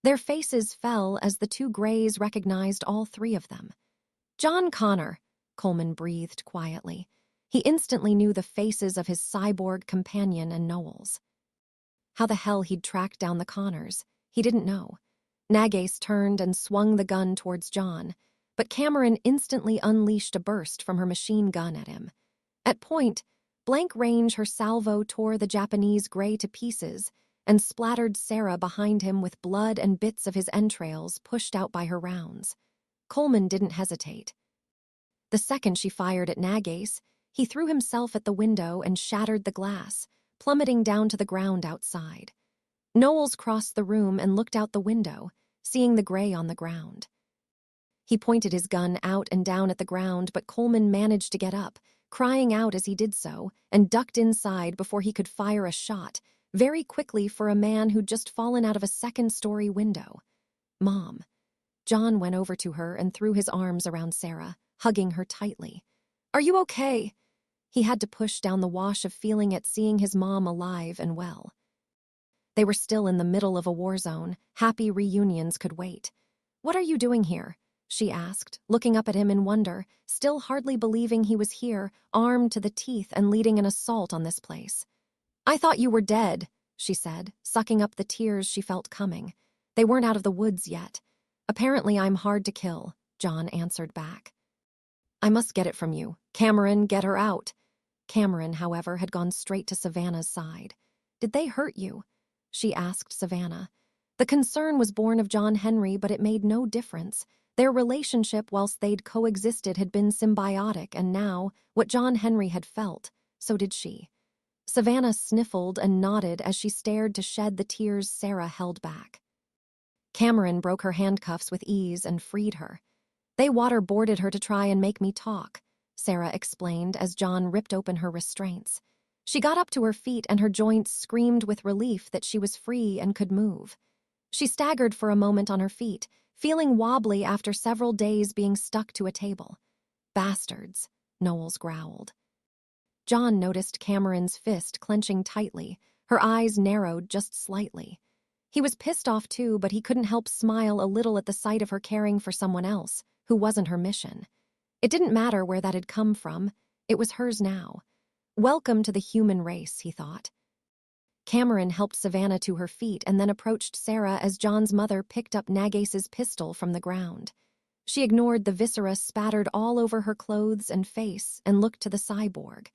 Speaker 1: Their faces fell as the 2 Greys recognized all 3 of them. "John Connor," Coleman breathed quietly. He instantly knew the faces of his cyborg companion and Knowles. How the hell he'd tracked down the Connors, he didn't know. Nagace turned and swung the gun towards John, but Cameron instantly unleashed a burst from her machine gun at him. At point blank range, her salvo tore the Japanese Grey to pieces and splattered Sarah behind him with blood and bits of his entrails pushed out by her rounds. Coleman didn't hesitate. The second she fired at Nagace, he threw himself at the window and shattered the glass, plummeting down to the ground outside. Knowles crossed the room and looked out the window, seeing the Grey on the ground. He pointed his gun out and down at the ground, but Coleman managed to get up, crying out as he did so, and ducked inside before he could fire a shot, very quickly for a man who'd just fallen out of a second-story window. "Mom." John went over to her and threw his arms around Sarah, hugging her tightly. "Are you okay?" He had to push down the wash of feeling at seeing his mom alive and well. They were still in the middle of a war zone. Happy reunions could wait. "What are you doing here?" she asked, looking up at him in wonder, still hardly believing he was here, armed to the teeth and leading an assault on this place. "I thought you were dead," she said, sucking up the tears she felt coming. They weren't out of the woods yet. "Apparently I'm hard to kill," John answered back. "I must get it from you. Cameron, get her out." Cameron, however, had gone straight to Savannah's side. "Did they hurt you?" she asked Savannah. The concern was born of John Henry, but it made no difference. Their relationship whilst they'd coexisted had been symbiotic, and now, what John Henry had felt, so did she. Savannah sniffled and nodded as she stared to shed the tears Sarah held back. Cameron broke her handcuffs with ease and freed her. "They waterboarded her to try and make me talk," Sarah explained as John ripped open her restraints. She got up to her feet and her joints screamed with relief that she was free and could move. She staggered for a moment on her feet, feeling wobbly after several days being stuck to a table. "Bastards," Knowles growled. John noticed Cameron's fist clenching tightly, her eyes narrowed just slightly. He was pissed off too, but he couldn't help smile a little at the sight of her caring for someone else, who wasn't her mission. It didn't matter where that had come from, it was hers now. Welcome to the human race, he thought. Cameron helped Savannah to her feet and then approached Sarah as John's mother picked up Nagace's pistol from the ground. She ignored the viscera spattered all over her clothes and face and looked to the cyborg.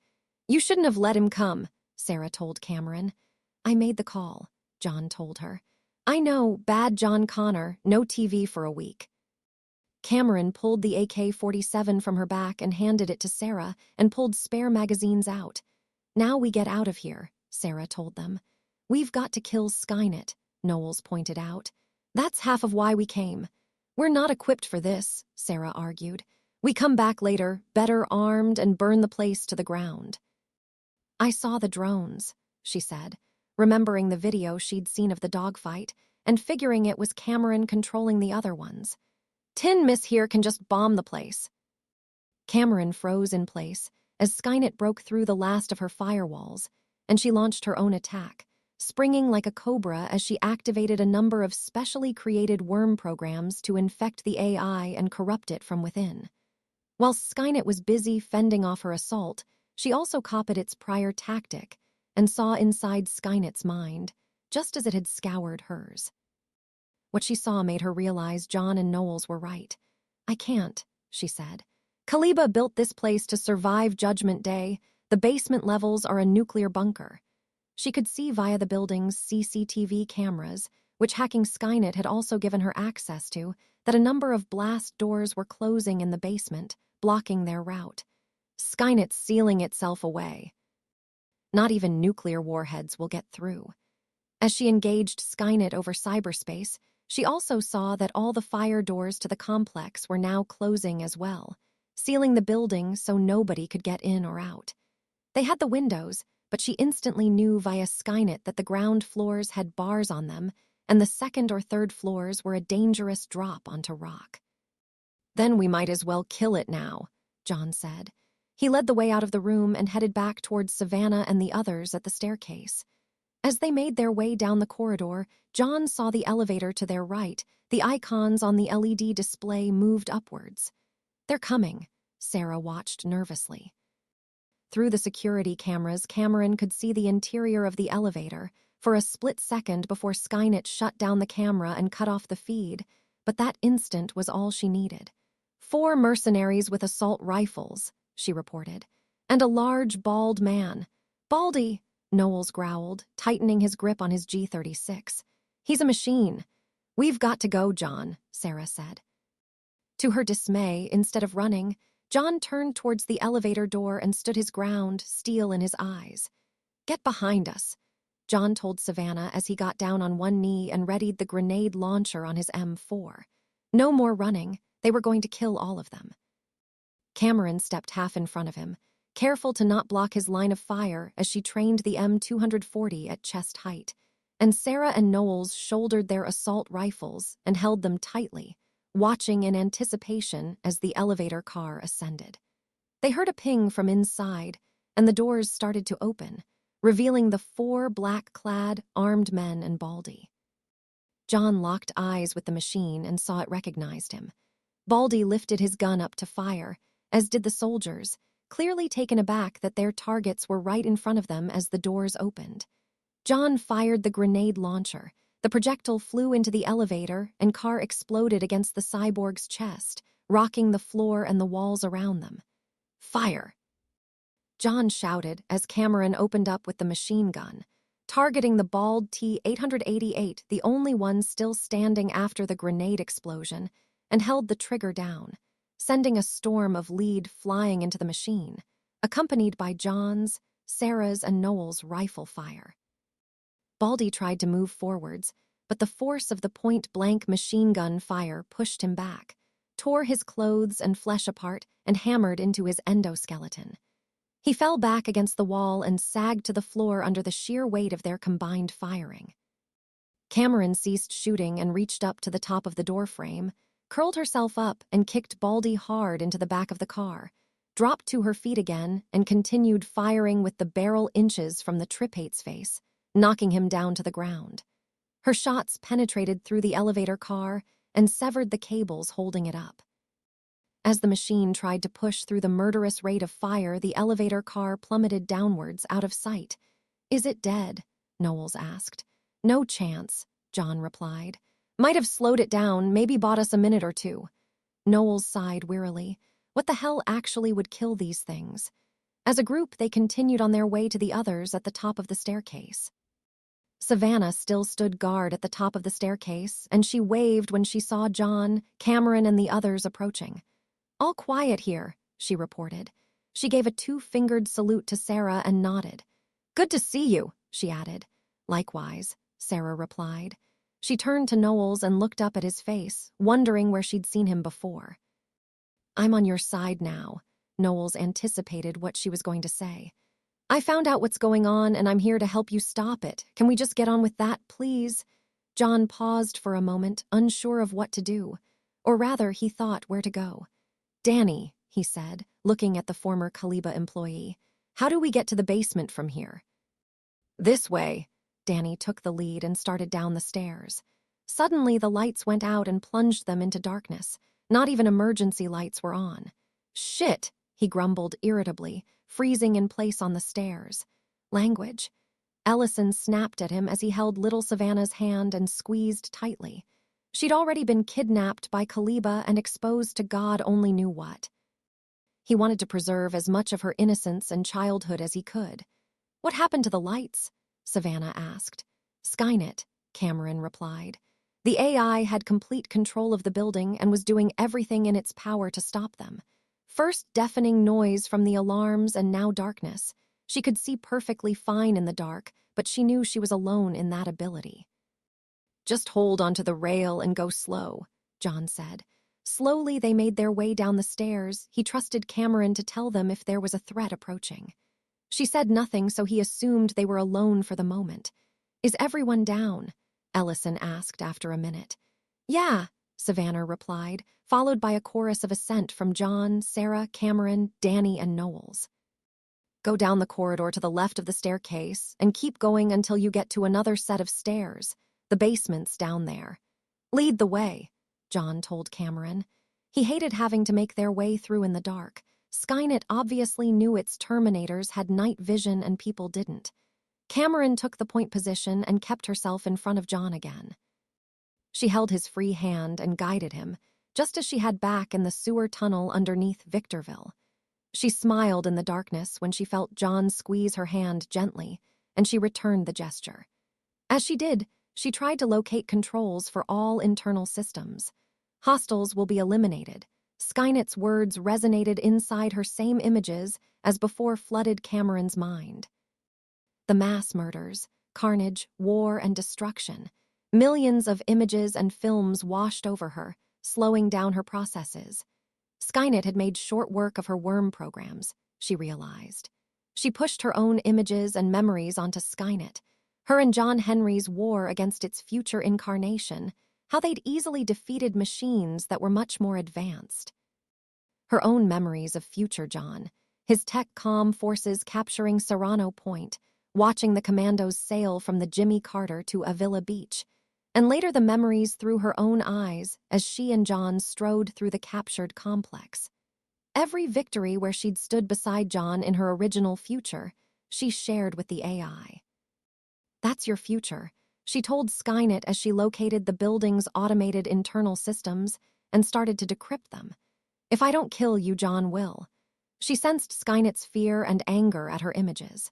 Speaker 1: "You shouldn't have let him come," Sarah told Cameron. "I made the call," John told her. "I know, bad John Connor, no TV for a week." Cameron pulled the AK-47 from her back and handed it to Sarah and pulled spare magazines out. "Now we get out of here," Sarah told them. "We've got to kill Skynet," Knowles pointed out. "That's half of why we came." "We're not equipped for this," Sarah argued. "We come back later, better armed, and burn the place to the ground." "I saw the drones," she said, remembering the video she'd seen of the dogfight and figuring it was Cameron controlling the other ones. "Tin Miss here can just bomb the place." Cameron froze in place as Skynet broke through the last of her firewalls, and she launched her own attack, springing like a cobra as she activated a number of specially created worm programs to infect the AI and corrupt it from within. While Skynet was busy fending off her assault, she also copied its prior tactic and saw inside Skynet's mind, just as it had scoured hers. What she saw made her realize John and Knowles were right. "I can't," she said. "Kaliba built this place to survive Judgment Day. The basement levels are a nuclear bunker." She could see via the building's CCTV cameras, which hacking Skynet had also given her access to, that a number of blast doors were closing in the basement, blocking their route. Skynet's sealing itself away. Not even nuclear warheads will get through. As she engaged Skynet over cyberspace, she also saw that all the fire doors to the complex were now closing as well, sealing the building so nobody could get in or out. They had the windows, but she instantly knew via Skynet that the ground floors had bars on them, and the second or third floors were a dangerous drop onto rock. "Then we might as well kill it now," John said. He led the way out of the room and headed back towards Savannah and the others at the staircase. As they made their way down the corridor, John saw the elevator to their right. The icons on the LED display moved upwards. "They're coming," Sarah watched nervously. Through the security cameras, Cameron could see the interior of the elevator for a split second before Skynet shut down the camera and cut off the feed, but that instant was all she needed. 4 mercenaries with assault rifles," she reported, "and a large, bald man. Baldy," Knowles growled, tightening his grip on his G-36. "He's a machine." "We've got to go, John," Sarah said. To her dismay, instead of running, John turned towards the elevator door and stood his ground, steel in his eyes. "Get behind us," John told Savannah as he got down on one knee and readied the grenade launcher on his M4. No more running, they were going to kill all of them. Cameron stepped half in front of him, careful to not block his line of fire as she trained the M240 at chest height, and Sarah and Knowles shouldered their assault rifles and held them tightly, watching in anticipation as the elevator car ascended. They heard a ping from inside, and the doors started to open, revealing the 4 black-clad, armed men and Baldy. John locked eyes with the machine and saw it recognized him. Baldy lifted his gun up to fire, as did the soldiers, clearly taken aback that their targets were right in front of them as the doors opened. John fired the grenade launcher. The projectile flew into the elevator, and car exploded against the cyborg's chest, rocking the floor and the walls around them. "Fire!" John shouted as Cameron opened up with the machine gun, targeting the bald T-888, the only one still standing after the grenade explosion, and held the trigger down, sending a storm of lead flying into the machine, accompanied by John's, Sarah's, and Noel's rifle fire. Baldy tried to move forwards, but the force of the point-blank machine gun fire pushed him back, tore his clothes and flesh apart, and hammered into his endoskeleton. He fell back against the wall and sagged to the floor under the sheer weight of their combined firing. Cameron ceased shooting and reached up to the top of the doorframe, curled herself up and kicked Baldy hard into the back of the car, dropped to her feet again and continued firing with the barrel inches from the tripate's face, knocking him down to the ground. Her shots penetrated through the elevator car and severed the cables holding it up. As the machine tried to push through the murderous rate of fire, the elevator car plummeted downwards out of sight. "Is it dead?" Knowles asked. "No chance," John replied. "Might have slowed it down, maybe bought us a minute or two." Knowles sighed wearily. What the hell actually would kill these things? As a group, they continued on their way to the others at the top of the staircase. Savannah still stood guard at the top of the staircase, and she waved when she saw John, Cameron, and the others approaching. "All quiet here," she reported. She gave a 2-fingered salute to Sarah and nodded. "Good to see you," she added. "Likewise," Sarah replied. She turned to Knowles and looked up at his face, wondering where she'd seen him before. "I'm on your side now," Knowles anticipated what she was going to say. "I found out what's going on, and I'm here to help you stop it. Can we just get on with that, please?" John paused for a moment, unsure of what to do. Or rather, he thought where to go. "Danny," he said, looking at the former Kaliba employee, "how do we get to the basement from here?" "This way." Danny took the lead and started down the stairs. Suddenly, the lights went out and plunged them into darkness. Not even emergency lights were on. "Shit," he grumbled irritably, freezing in place on the stairs. "Language." Ellison snapped at him as he held little Savannah's hand and squeezed tightly. She'd already been kidnapped by Kaliba and exposed to God only knew what. He wanted to preserve as much of her innocence and childhood as he could. "What happened to the lights?" Savannah asked. "Skynet," Cameron replied. "The AI had complete control of the building and was doing everything in its power to stop them. First deafening noise from the alarms and now darkness. She could see perfectly fine in the dark, but she knew she was alone in that ability." "Just hold onto the rail and go slow," John said. Slowly they made their way down the stairs. He trusted Cameron to tell them if there was a threat approaching. She said nothing, so he assumed they were alone for the moment. "Is everyone down?" Ellison asked after a minute. "Yeah," Savannah replied, followed by a chorus of assent from John, Sarah, Cameron, Danny, and Knowles. "Go down the corridor to the left of the staircase and keep going until you get to another set of stairs. The basement's down there." "Lead the way," John told Cameron. He hated having to make their way through in the dark. Skynet obviously knew its Terminators had night vision and people didn't. Cameron took the point position and kept herself in front of John again. She held his free hand and guided him, just as she had back in the sewer tunnel underneath Victorville. She smiled in the darkness when she felt John squeeze her hand gently, and she returned the gesture. As she did, she tried to locate controls for all internal systems. "Hostiles will be eliminated." Skynet's words resonated inside her same images as before flooded Cameron's mind. The mass murders, carnage, war, and destruction. Millions of images and films washed over her, slowing down her processes. Skynet had made short work of her worm programs, she realized. She pushed her own images and memories onto Skynet. Her and John Henry's war against its future incarnation, how they'd easily defeated machines that were much more advanced. Her own memories of future John. his tech comm forces capturing Serrano Point, watching the commandos sail from the Jimmy Carter to Avila Beach, and later the memories through her own eyes as she and John strode through the captured complex. Every victory where she'd stood beside John in her original future, she shared with the AI. "That's your future," she told Skynet as she located the building's automated internal systems and started to decrypt them. "If I don't kill you, John will." She sensed Skynet's fear and anger at her images.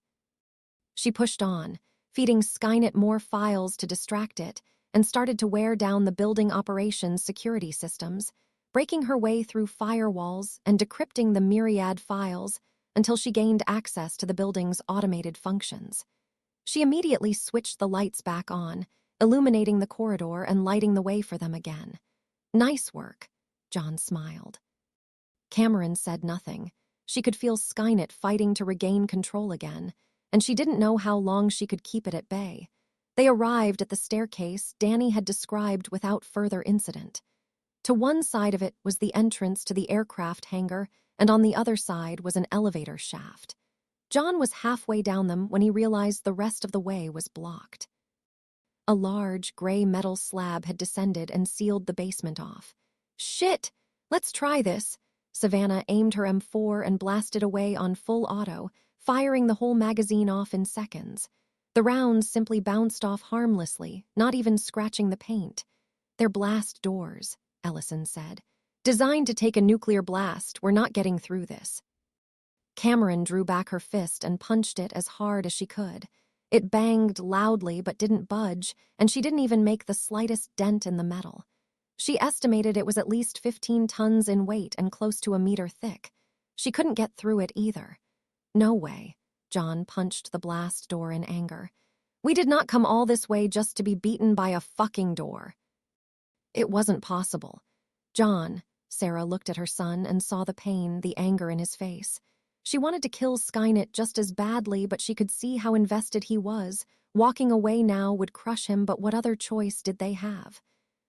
Speaker 1: She pushed on, feeding Skynet more files to distract it, and started to wear down the building operations security systems, breaking her way through firewalls and decrypting the myriad files until she gained access to the building's automated functions. She immediately switched the lights back on, illuminating the corridor and lighting the way for them again. "Nice work," John smiled. Cameron said nothing. She could feel Skynet fighting to regain control again, and she didn't know how long she could keep it at bay. They arrived at the staircase Danny had described without further incident. To one side of it was the entrance to the aircraft hangar, and on the other side was an elevator shaft. John was halfway down them when he realized the rest of the way was blocked. A large, gray metal slab had descended and sealed the basement off. "Shit! Let's try this." Savannah aimed her M4 and blasted away on full auto, firing the whole magazine off in seconds. The rounds simply bounced off harmlessly, not even scratching the paint. "They're blast doors," Ellison said. "Designed to take a nuclear blast. We're not getting through this." Cameron drew back her fist and punched it as hard as she could. It banged loudly but didn't budge, and she didn't even make the slightest dent in the metal. She estimated it was at least 15 tons in weight and close to a meter thick. She couldn't get through it either. "No way." John punched the blast door in anger. "We did not come all this way just to be beaten by a fucking door." It wasn't possible. "John," Sarah looked at her son and saw the pain, the anger in his face. She wanted to kill Skynet just as badly, but she could see how invested he was. Walking away now would crush him, but what other choice did they have?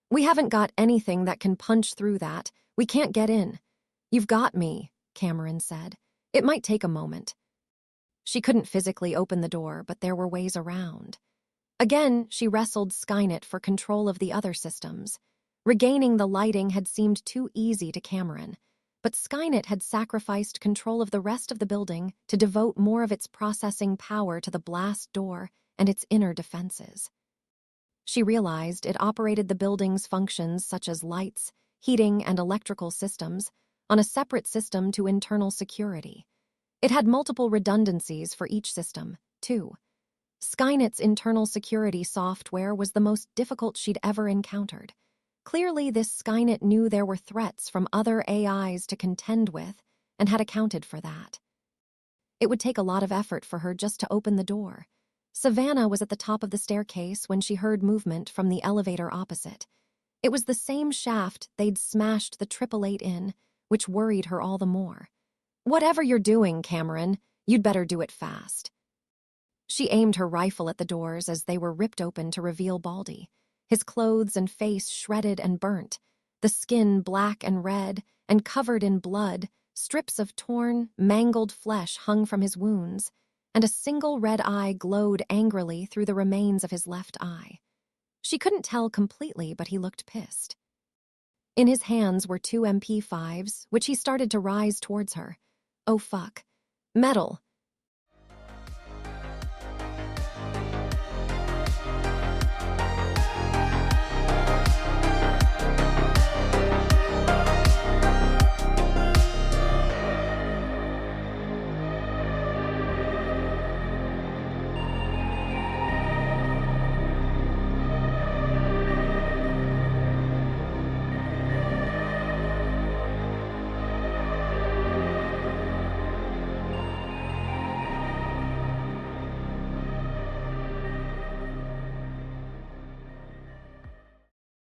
Speaker 1: "We haven't got anything that can punch through that. We can't get in." "You've got me," Cameron said. "It might take a moment." She couldn't physically open the door, but there were ways around. Again, she wrestled Skynet for control of the other systems. Regaining the lighting had seemed too easy to Cameron, but Skynet had sacrificed control of the rest of the building to devote more of its processing power to the blast door and its inner defenses. She realized it operated the building's functions such as lights, heating, and electrical systems on a separate system to internal security. It had multiple redundancies for each system, too. Skynet's internal security software was the most difficult she'd ever encountered. Clearly, this Skynet knew there were threats from other AIs to contend with and had accounted for that. It would take a lot of effort for her just to open the door. Savannah was at the top of the staircase when she heard movement from the elevator opposite. It was the same shaft they'd smashed the 888 in, which worried her all the more. "Whatever you're doing, Cameron, you'd better do it fast." She aimed her rifle at the doors as they were ripped open to reveal Baldy, his clothes and face shredded and burnt, the skin black and red and covered in blood. Strips of torn, mangled flesh hung from his wounds, and a single red eye glowed angrily through the remains of his left eye. She couldn't tell completely, but he looked pissed. In his hands were 2 MP5s, which he started to rise towards her. "Oh fuck. Metal,"